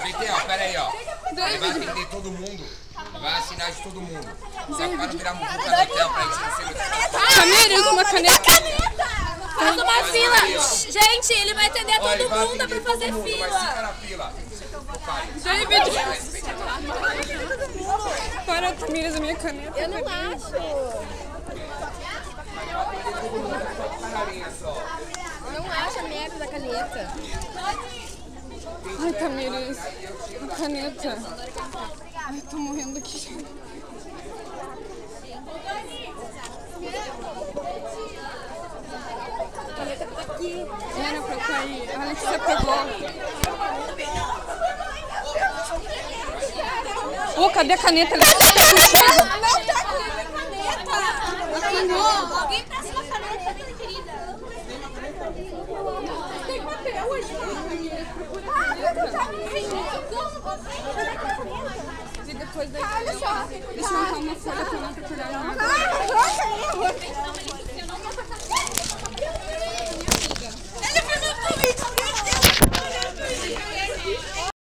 GT, ó, pera aí, ó. Ele vai atender todo mundo. Vai assinar de todo mundo. Só para não virar muvuca no hotel pra gente não ser... Camila, com uma caneta. Faz uma fila. Gente, ele vai atender todo mundo, é pra fazer fila. Mas fica na fila. David. Para, Camila, a minha caneta. Eu não acho. Não acho a merda da caneta. Ai, Camila, a caneta. Ai, tô morrendo aqui. A caneta tá aqui. Era pra cair. Olha que você pegou. Ô, cadê a caneta? Não tá aqui a caneta. Alguém presta uma caneta, minha querida. Tem papel hoje. E depois daí, deixa eu arrumar uma folha pra não procurar.